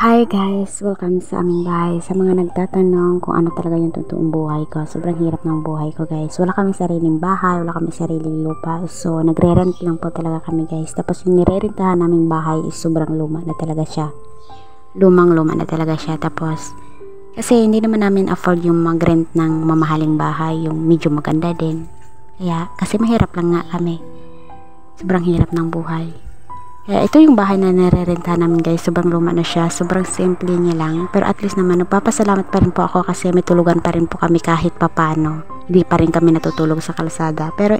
Hi guys! Welcome sa aming bahay. Sa mga nagtatanong kung ano talaga yung totoong buhay ko, sobrang hirap ng buhay ko guys. Wala kaming sariling bahay, wala kaming sariling lupa. So nagre-rent lang po talaga kami guys. Tapos yung nire-rentahan naming bahay is sobrang luma na talaga siya. Lumang-luma na talaga siya. Tapos kasi hindi naman namin afford yung mag-rent ng mamahaling bahay, yung medyo maganda din. Kaya kasi mahirap lang nga kami. Sobrang hirap ng buhay. Kaya ito yung bahay na nire-renta namin guys. Sobrang luma na siya. Sobrang simple niya lang. Pero at least naman nagpapasalamat pa rin po ako kasi may tulugan pa rin po kami kahit papano. Hindi pa rin kami natutulog sa kalsada. Pero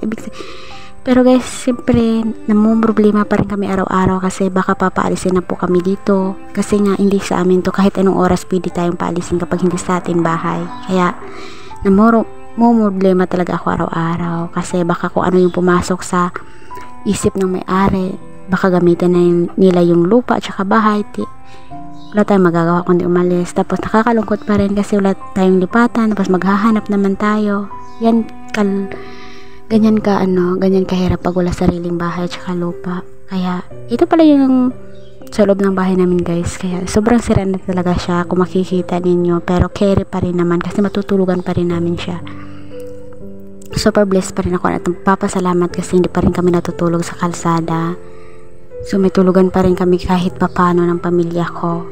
guys, siyempre namumroblema pa rin kami araw-araw kasi baka papaalisin na po kami dito. Kasi nga hindi sa amin to, kahit anong oras pwede tayong paalisin kapag hindi sa ating bahay. Kaya namumroblema talaga ako araw-araw kasi baka kung ano yung pumasok sa isip ng may-ari, baka gamitin na nila yung lupa at saka bahay. Wala tayong magagawa kundi umalis. Tapos nakakalungkot pa rin kasi wala tayong lipatan. Tapos maghahanap naman tayo. Ganyan kahirap pag wala sariling bahay at saka lupa. Kaya ito pala yung sa loob ng bahay namin guys. Kaya sobrang sira na talaga siya kung makikita ninyo. Pero carry pa rin naman kasi matutulugan pa rin namin siya. Super blessed pa rin ako at papasalamat kasi hindi pa rin kami natutulog sa kalsada. So may tulugan pa rin kami kahit papano ng pamilya ko.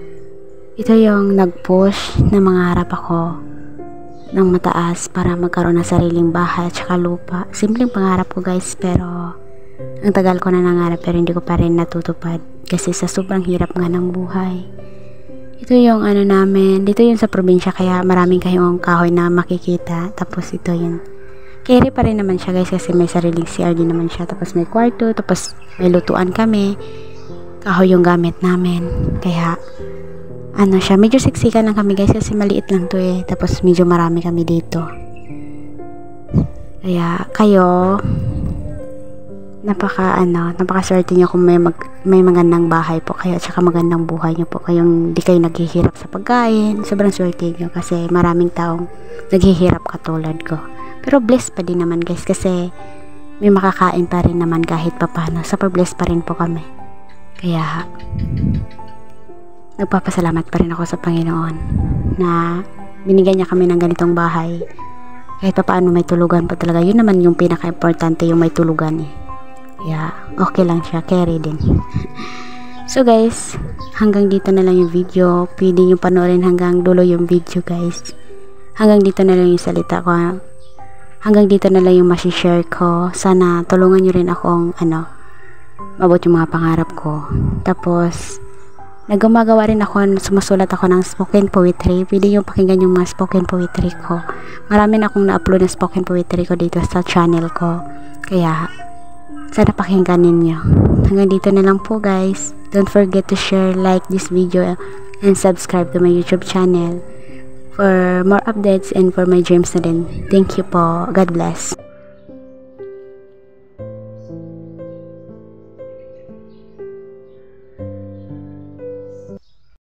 Ito yung nag-push na mangarap ako ng mataas para magkaroon ng sariling bahay at saka lupa. Simpleng pangarap ko guys, pero ang tagal ko na nangarap pero hindi ko pa rin natutupad kasi sa sobrang hirap nga ng buhay. Ito yung ano namin, dito yung sa probinsya kaya maraming kayong kahoy na makikita. Tapos ito yun. Carry pa rin naman siya guys kasi may sariling CR din naman siya. Tapos may kwarto, tapos may lutuan kami. Kahoy yung gamit namin. Kaya ano siya, medyo siksikan lang kami guys kasi maliit lang to eh. Tapos medyo marami kami dito. Kaya kayo napaka-swerte nyo kung may magandang bahay po kayo at saka magandang buhay nyo po. Kayong di kayo naghihirap sa pagkain. Sobrang swerte nyo kasi maraming taong naghihirap katulad ko. Pero blessed pa din naman guys kasi may makakain pa rin naman kahit papano. Super blessed pa rin po kami. Kaya nagpapasalamat pa rin ako sa Panginoon na binigyan niya kami ng ganitong bahay. Kahit paano may tulugan po talaga. Yun naman yung pinaka-importante, yung may tulugan eh. Kaya okay lang siya. Carry din. So guys, hanggang dito na lang yung video. Pwede nyo panoorin hanggang dulo yung video guys. Hanggang dito na lang yung salita ko. Hanggang dito na lang yung masishare ko. Sana tulungan nyo rin akong mabot yung mga pangarap ko. Tapos nagumagawa rin ako, sumusulat ako ng spoken poetry. Pwede yung pakinggan yung mga spoken poetry ko. Marami na akong na-upload ng spoken poetry ko dito sa channel ko. Kaya sana pakinggan ninyo. Hanggang dito na lang po guys. Don't forget to share, like this video and subscribe to my YouTube channel for more updates and for my dreams na din. Thank you po. God bless.